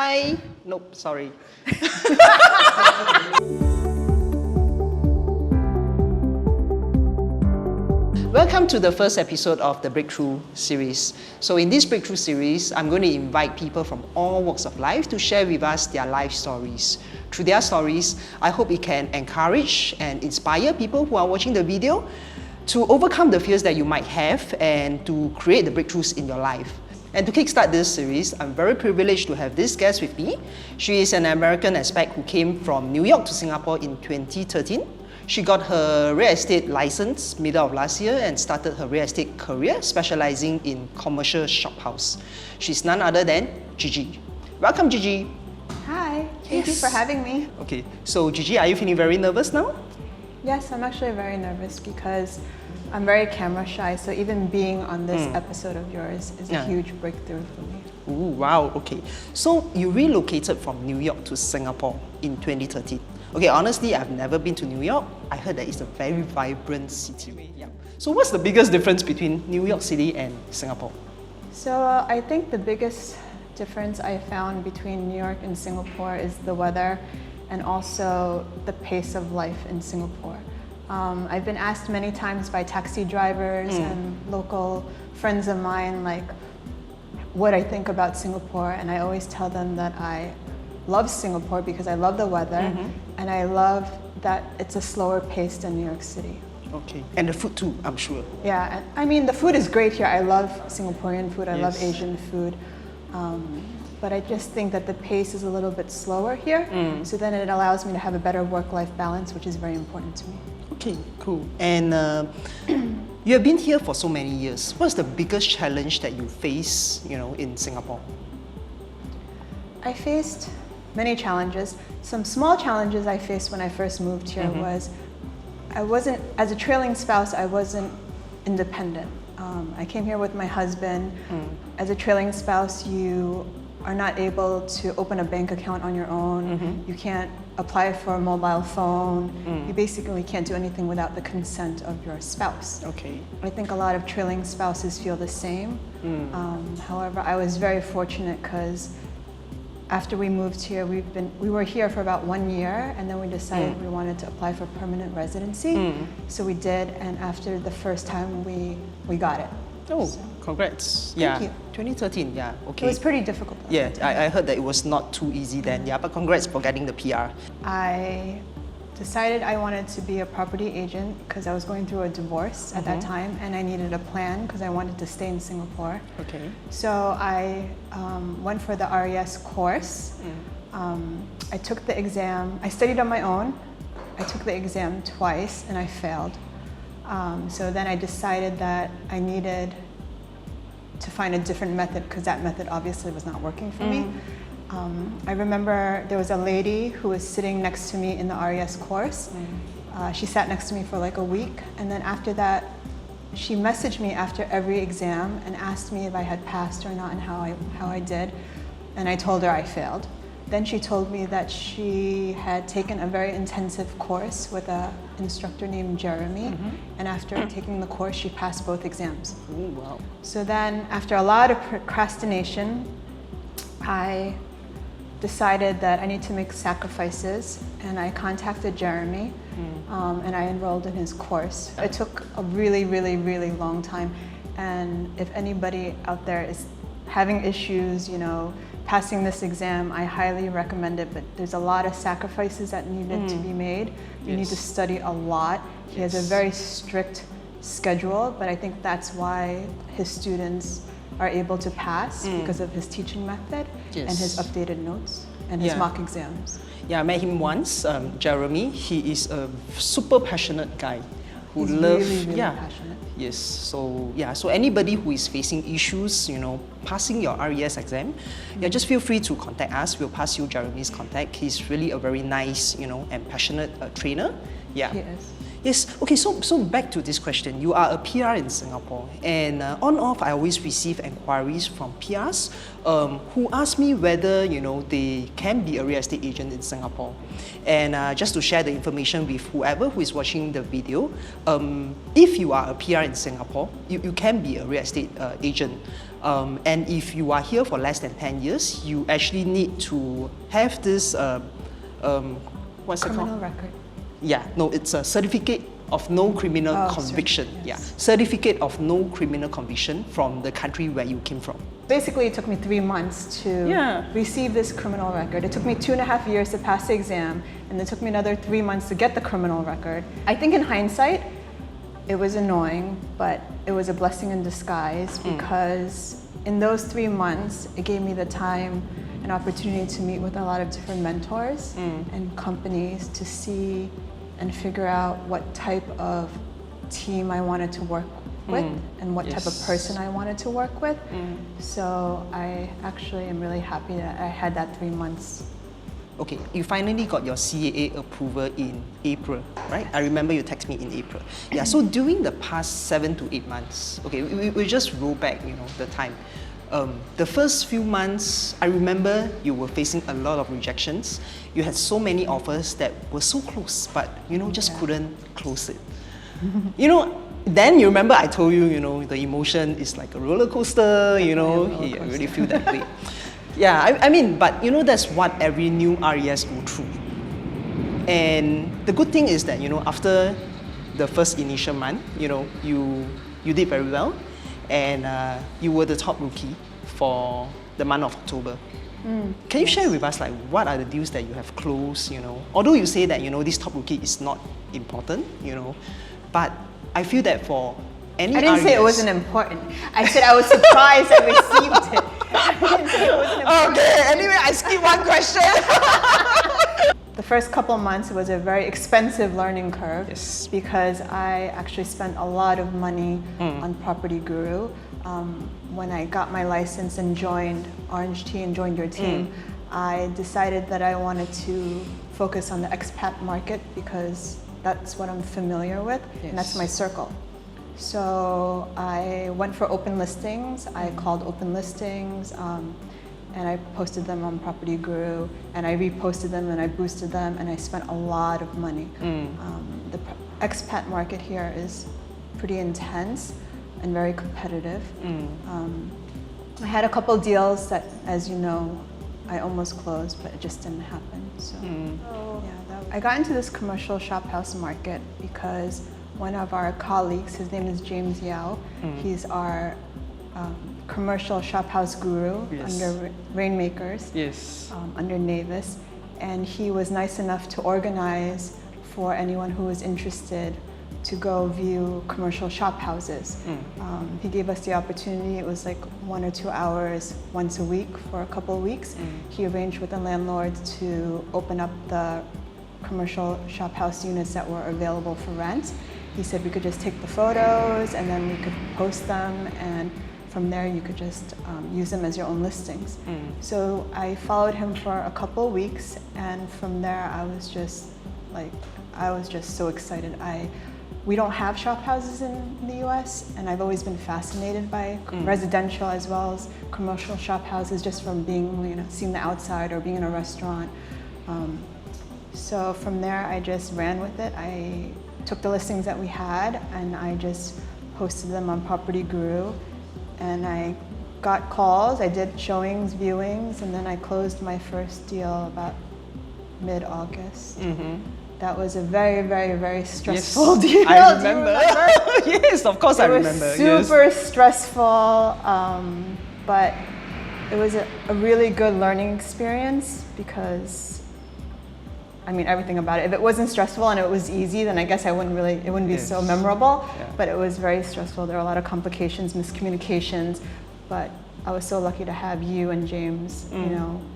Hi. Nope, sorry. Welcome to the first episode of the Breakthrough series. So in this Breakthrough series, I'm going to invite people from all walks of life to share with us their life stories. Through their stories, I hope it can encourage and inspire people who are watching the video to overcome the fears that you might have and to create the breakthroughs in your life. And to kickstart this series, I'm very privileged to have this guest with me. She is an American expat who came from New York to Singapore in 2013. She got her real estate license middle of last year and started her real estate career specializing in commercial shophouse. She's none other than Gigi. Welcome, Gigi. Hi, thank you for having me. Okay, so Gigi, are you feeling very nervous now? Yes, I'm actually very nervous because I'm very camera shy, so even being on this episode of yours is a huge breakthrough for me. Ooh, wow, okay. So you relocated from New York to Singapore in 2013. Okay, honestly, I've never been to New York. I heard that it's a very vibrant city. Yeah. So what's the biggest difference between New York City and Singapore? So I think the biggest difference I found between New York and Singapore is the weather and also the pace of life in Singapore. I've been asked many times by taxi drivers and local friends of mine like what I think about Singapore, and I always tell them that I love Singapore because I love the weather and I love that it's a slower pace than New York City. Okay, and the food too, I'm sure. Yeah, and I mean the food is great here. I love Singaporean food, I love Asian food. But I just think that the pace is a little bit slower here, so then it allows me to have a better work-life balance, which is very important to me. Okay, cool. And you have been here for so many years. What's the biggest challenge that you face, in Singapore? I faced many challenges. Some small challenges I faced when I first moved here was as a trailing spouse, I wasn't independent. I came here with my husband. As a trailing spouse, you are not able to open a bank account on your own. You can't apply for a mobile phone. You basically can't do anything without the consent of your spouse. Okay. I think a lot of trailing spouses feel the same. However, I was very fortunate because after we moved here, we were here for about 1 year, and then we decided we wanted to apply for permanent residency. So we did, and after the first time, we got it. Oh, so, congrats. Thank you. 2013, yeah, okay. It was pretty difficult. Yeah, I heard that it was not too easy then, but congrats for getting the PR. I decided I wanted to be a property agent because I was going through a divorce at that time, and I needed a plan because I wanted to stay in Singapore. Okay. So I went for the RES course. I took the exam. I studied on my own. I took the exam twice and I failed. So then I decided that I needed to find a different method because that method obviously was not working for me. I remember there was a lady who was sitting next to me in the RES course. She sat next to me for like a week, and then after that, she messaged me after every exam and asked me if I had passed or not and how I did, and I told her I failed. Then she told me that she had taken a very intensive course with an instructor named Jeremy, and after taking the course, she passed both exams. Oh, wow. So then, after a lot of procrastination, I decided that I need to make sacrifices, and I contacted Jeremy, and I enrolled in his course. It took a really, really, really long time, and if anybody out there is having issues, passing this exam, I highly recommend it, but there's a lot of sacrifices that needed to be made. You need to study a lot. He has a very strict schedule, but I think that's why his students are able to pass because of his teaching method and his updated notes and his mock exams. Yeah, I met him once, Jeremy. He is a super passionate guy who He's loves really passionate. Yes, so anybody who is facing issues, passing your RES exam, just feel free to contact us. We'll pass you Jeremy's contact. He's really a very nice, and passionate trainer. Yeah. He is. Yes, okay, so back to this question. You are a PR in Singapore, and on-off, I always receive inquiries from PRs who ask me whether, they can be a real estate agent in Singapore. And just to share the information with whoever who is watching the video, if you are a PR in Singapore, you can be a real estate agent. And if you are here for less than 10 years, you actually need to have this, what's it Criminal called? record. Yeah, no, it's a certificate of no criminal conviction. Yes. Yeah, certificate of no criminal conviction from the country where you came from. Basically, it took me 3 months to receive this criminal record. It took me 2.5 years to pass the exam, and it took me another 3 months to get the criminal record. I think in hindsight, it was annoying, but it was a blessing in disguise because in those 3 months, it gave me the time and opportunity to meet with a lot of different mentors and companies to see and figure out what type of team I wanted to work with and what type of person I wanted to work with. So I actually am really happy that I had that 3 months. Okay, you finally got your CAA approval in April, right? I remember you texted me in April. Yeah, so during the past 7 to 8 months, okay, we just roll back, the time. The first few months, I remember you were facing a lot of rejections. You had so many offers that were so close, but just couldn't close it. Then you remember I told you, the emotion is like a roller coaster, you really feel that way. Yeah, I mean, but that's what every new RES go through. And the good thing is that, after the first initial month, you did very well. And you were the top rookie for the month of October. Can you share with us, like, what are the deals that you have closed, Although you say that, this top rookie is not important, but I feel that for any I didn't RES, say it wasn't important. I said I was surprised I received it. I didn't say it wasn't important. Okay, anyway, I skipped one question. The first couple of months was a very expensive learning curve because I actually spent a lot of money on Property Guru. When I got my license and joined Orange Tea and joined your team, I decided that I wanted to focus on the expat market because that's what I'm familiar with and that's my circle. So I went for open listings. I called open listings. And I posted them on Property Guru, and I reposted them, and I boosted them, and I spent a lot of money. The expat market here is pretty intense and very competitive. I had a couple deals that, as you know, I almost closed, but it just didn't happen. So, I got into this commercial shop house market because one of our colleagues, his name is James Yao, he's our commercial shop house guru under Rainmakers, under Navis, and he was nice enough to organize for anyone who was interested to go view commercial shop houses. He gave us the opportunity. It was like 1 or 2 hours once a week for a couple of weeks. He arranged with the landlords to open up the commercial shop house units that were available for rent. He said we could just take the photos and then we could post them, and from there you could just use them as your own listings. So I followed him for a couple of weeks, and from there I was just so excited. We don't have shop houses in the US, and I've always been fascinated by residential as well as commercial shop houses just from being, seeing the outside or being in a restaurant. So from there I just ran with it. I took the listings that we had and I just posted them on Property Guru. And I got calls, I did showings, viewings, and then I closed my first deal about mid-August. That was a very, very, very stressful deal. I remember. Yes, of course I remember. It was super stressful, but it was a really good learning experience because, everything about it. If it wasn't stressful and it was easy, then I guess it wouldn't be so memorable. But it was very stressful. There were a lot of complications, miscommunications, but I was so lucky to have you and James,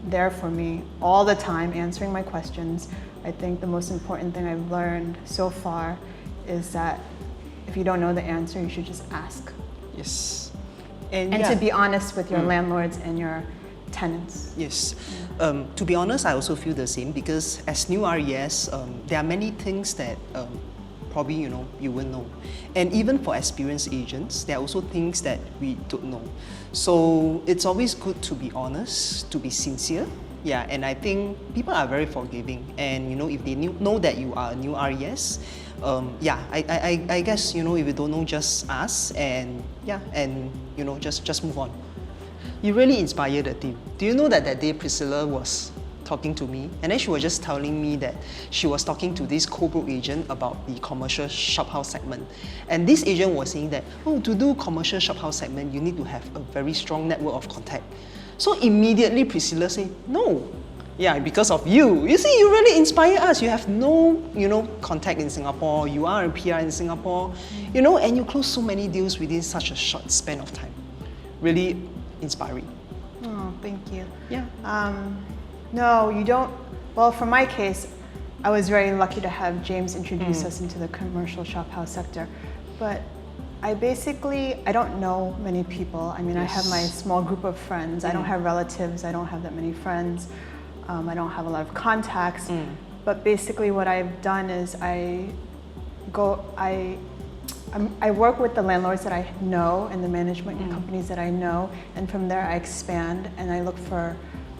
there for me all the time, answering my questions. I think the most important thing I've learned so far is that if you don't know the answer, you should just ask. Yes. And to be honest with your landlords and your tenants. Yes. To be honest, I also feel the same because as new RES, there are many things that probably you won't know. And even for experienced agents, there are also things that we don't know. So it's always good to be honest, to be sincere. Yeah, and I think people are very forgiving. And if they know that you are a new RES, I guess if you don't know, just ask and just move on. You really inspired the team. Do you know that that day Priscilla was talking to me, and then she was just telling me that she was talking to this co-broke agent about the commercial shophouse segment. And this agent was saying that, oh, to do commercial shophouse segment, you need to have a very strong network of contact. So immediately Priscilla said, no. Yeah, because of you. You see, you really inspire us. You have no, contact in Singapore. You are a PR in Singapore, and you close so many deals within such a short span of time. Really inspiring. Oh, thank you. Yeah. No, you don't. Well, for my case, I was very lucky to have James introduce us into the commercial shophouse sector. But I don't know many people. I mean, I have my small group of friends. I don't have relatives. I don't have that many friends. I don't have a lot of contacts. But basically what I've done is I work with the landlords that I know and the management companies that I know, and from there I expand and I look for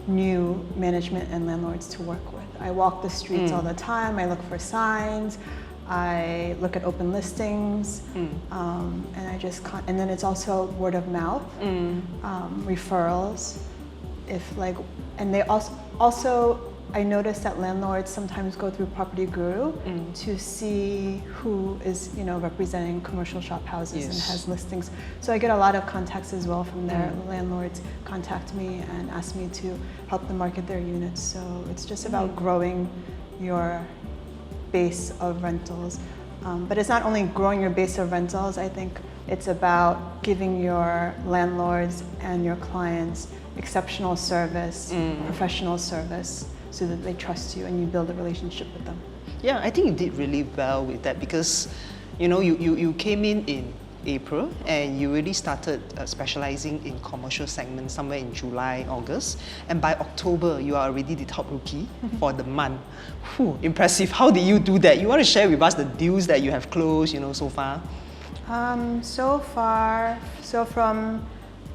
new management and landlords to work with. I walk the streets all the time, I look for signs, I look at open listings, and then it's also word of mouth, referrals. And they also I noticed that landlords sometimes go through Property Guru to see who is, representing commercial shop houses and has listings. So I get a lot of contacts as well from there. Landlords contact me and ask me to help them market their units. So it's just about growing your base of rentals. But it's not only growing your base of rentals, I think it's about giving your landlords and your clients exceptional service, professional service, so that they trust you and you build a relationship with them. Yeah, I think you did really well with that because, you came in April and you really started specializing in commercial segments somewhere in July, August. And by October, you are already the top rookie for the month. Whew, impressive. How did you do that? You want to share with us the deals that you have closed, so far? So from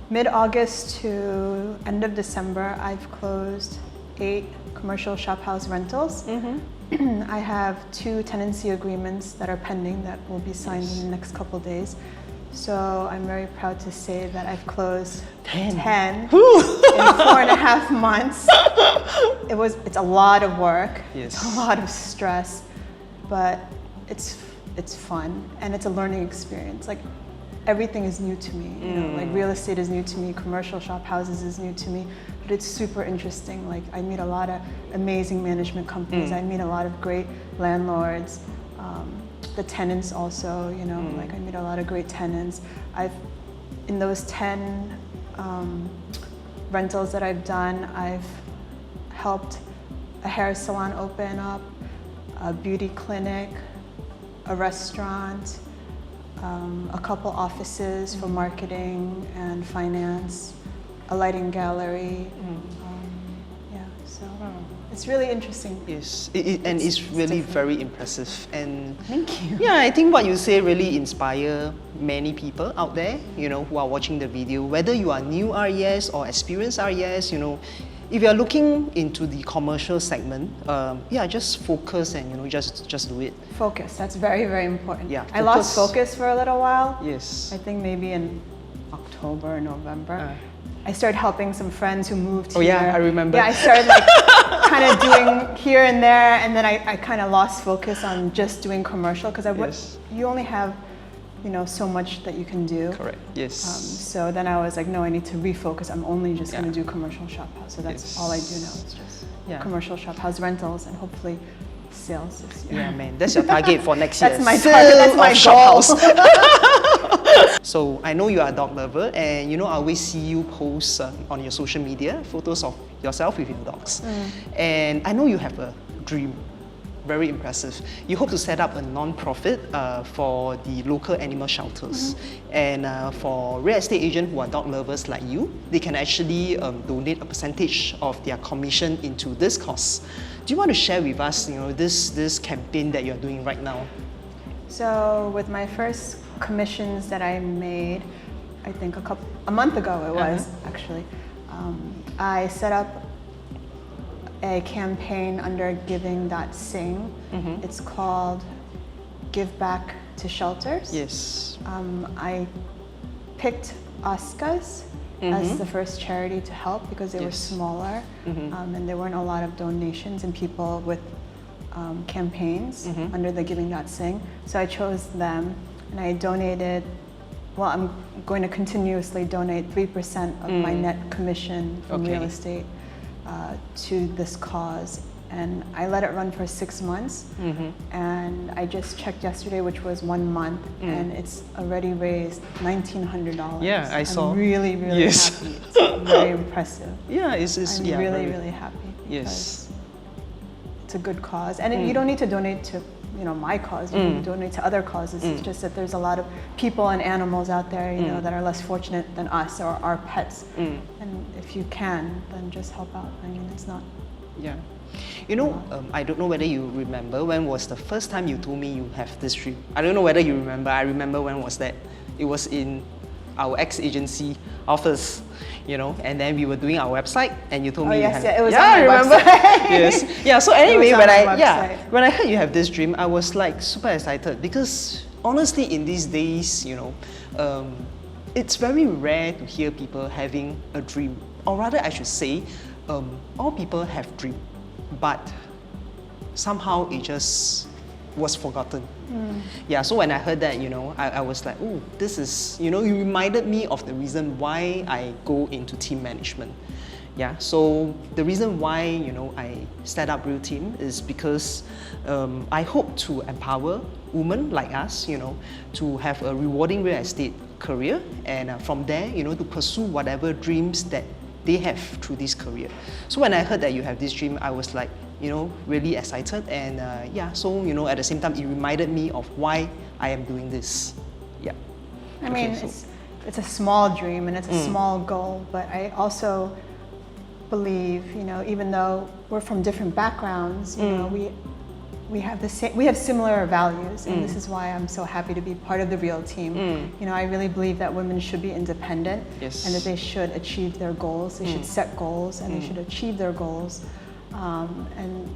mid-August to end of December, I've closed 8 commercial shophouse rentals. I have 2 tenancy agreements that are pending that will be signed in the next couple days. So I'm very proud to say that I've closed 10 in 4.5 months. It's a lot of work, it's a lot of stress, but it's fun and it's a learning experience. Like, everything is new to me, like real estate is new to me, commercial shop houses is new to me, but it's super interesting. Like, I meet a lot of amazing management companies, I meet a lot of great landlords, the tenants also, like I meet a lot of great tenants. In those 10 rentals that I've done, I've helped a hair salon open up, a beauty clinic, a restaurant, a couple offices for marketing and finance, a lighting gallery. So it's really interesting. Yes, and it's really different. Very impressive. And thank you. Yeah, I think what you say really inspire many people out there, who are watching the video, whether you are new RES or experienced RES, if you are looking into the commercial segment, just focus and just do it. Focus. That's very, very important. Yeah. I lost focus for a little while. Yes. I think maybe in October, November. I started helping some friends who moved here. Oh yeah, I remember. Yeah, I started kind of doing here and there, and then I kind of lost focus on just doing commercial because you only have so much that you can do. Correct. Yes. So then I was like, no, I need to refocus. I'm only just going to do commercial shop house. So that's all I do now. It's just commercial shop house rentals and hopefully sales this year. Yeah, man, that's your target for next year. That's my target. That's my goal. So I know you are a dog lover, and I always see you post on your social media photos of yourself with your dogs. And I know you have a dream. Very impressive. You hope to set up a non-profit for the local animal shelters. And for real estate agents who are dog lovers like you, they can actually donate a percentage of their commission into this cause. Do you want to share with us, this campaign that you're doing right now? So with my first commissions that I made, I think a month ago it was actually, I set up a campaign under giving.sing. It's called Give Back to Shelters. Yes. I picked Oscars as the first charity to help because they were smaller and there weren't a lot of donations and people with campaigns under the Giving.Sing. So I chose them and I donated, well, I'm going to continuously donate 3% of my net commission from real estate to this cause. And I let it run for 6 months, and I just checked yesterday, which was 1 month, and it's already raised $1,900. Yeah, I saw. I'm really, really happy. It's very impressive. Yeah, I'm really, really happy. Yes. It's a good cause, and you don't need to donate to, you know, my cause. You can donate to other causes. It's just that there's a lot of people and animals out there, you know, that are less fortunate than us or our pets. And if you can, then just help out. I mean, it's not. Yeah. You know, I don't know whether you remember when was the first time you told me you have this dream. I don't know whether you remember. I remember when was that. It was in our ex-agency office, you know, and then we were doing our website and you told me you had it was on my remember? website. Yes. Yeah, so anyway, when I heard you have this dream, I was like super excited because honestly in these days, you know, it's very rare to hear people having a dream. Or rather I should say, all people have dreams. But somehow it just was forgotten. Yeah, so when I heard that, you know, I was like, oh, this is, you know, you reminded me of the reason why I go into team management. Yeah, so the reason why, you know, I set up Real Team is because I hope to empower women like us, you know, to have a rewarding real estate career and from there, you know, to pursue whatever dreams that they have through this career. So when I heard that you have this dream, I was like, you know, really excited and yeah, so, you know, at the same time, it reminded me of why I am doing this. Yeah. I mean, it's a small dream and it's a small goal, but I also believe, you know, even though we're from different backgrounds, you know, we have the same, we have similar values, and this is why I'm so happy to be part of the Real Team. You know, I really believe that women should be independent and that they should achieve their goals. They should set goals and they should achieve their goals. And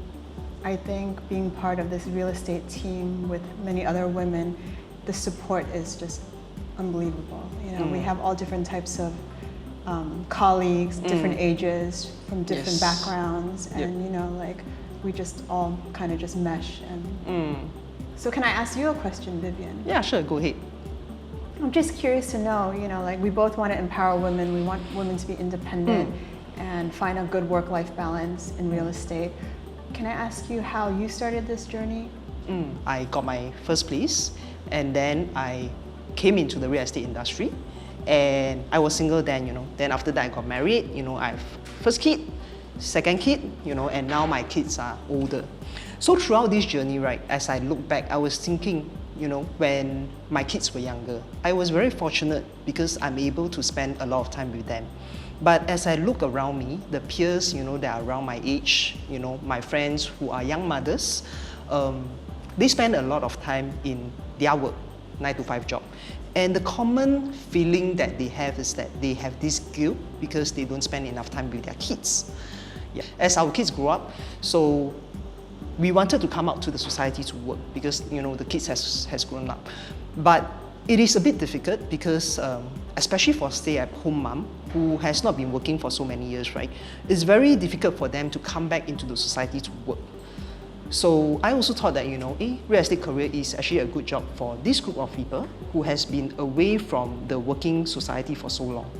I think being part of this real estate team with many other women, the support is just unbelievable. You know, we have all different types of colleagues, different ages, from different backgrounds, and you know, like, we just all kind of just mesh. And so can I ask you a question, Vivian? Yeah, sure, go ahead. I'm just curious to know, you know, like, we both want to empower women, we want women to be independent and find a good work-life balance in real estate. Can I ask you how you started this journey? I got my first place and then I came into the real estate industry and I was single then, you know. Then after that I got married, you know, I have first kid, second kid, you know, and now my kids are older. So throughout this journey, right, as I look back, I was thinking, you know, when my kids were younger, I was very fortunate because I'm able to spend a lot of time with them. But as I look around me, the peers, you know, that are around my age, you know, my friends who are young mothers, they spend a lot of time in their work, 9-to-5 job. And the common feeling that they have is that they have this guilt because they don't spend enough time with their kids. Yeah. As our kids grow up, so we wanted to come out to the society to work because, you know, the kids has grown up. But it is a bit difficult because, especially for stay-at-home mom who has not been working for so many years, right? It's very difficult for them to come back into the society to work. So I also thought that, you know, a real estate career is actually a good job for this group of people who has been away from the working society for so long.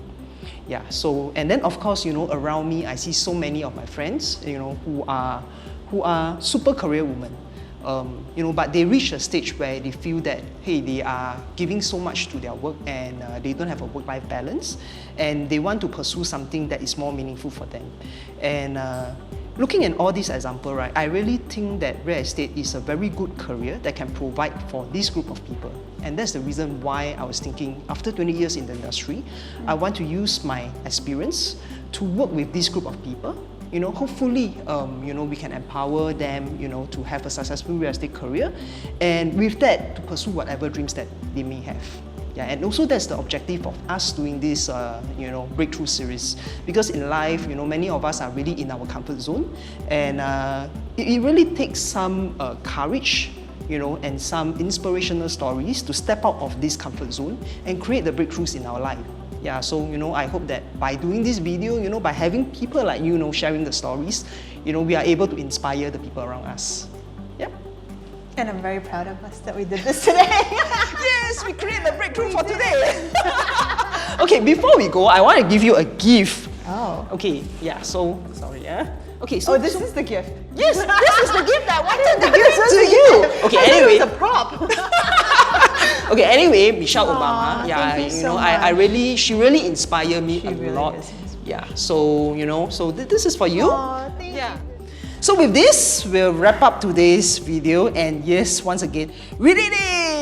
Yeah, so, and then of course, you know, around me, I see so many of my friends, you know, who are super career women. You know, but they reach a stage where they feel that, hey, they are giving so much to their work and they don't have a work-life balance and they want to pursue something that is more meaningful for them. And looking at all these examples, right, I really think that real estate is a very good career that can provide for this group of people. And that's the reason why I was thinking, after 20 years in the industry, I want to use my experience to work with this group of people. You know, hopefully, you know, we can empower them, you know, to have a successful real estate career, and with that, to pursue whatever dreams that they may have. Yeah, and also that's the objective of us doing this, you know, breakthrough series. Because in life, you know, many of us are really in our comfort zone, and it really takes some courage, you know, and some inspirational stories to step out of this comfort zone and create the breakthroughs in our life. Yeah, so I hope that by doing this video, by having people like sharing the stories, we are able to inspire the people around us. Yep. And I'm very proud of us that we did this today. Yes, we created the breakthrough for today. Okay, before we go, I want to give you a gift. Oh. Okay, yeah, so, sorry, yeah. Okay, so this is the gift. Yes, this is the gift that I wanted to give to you. Okay, anyway. It was a prop. Okay, anyway, Michelle Obama. Yeah, thank you so she really inspired me a really lot. is. Yeah, so so this is for you. Aw, thank you. So with this, we'll wrap up today's video. And yes, once again, we did it!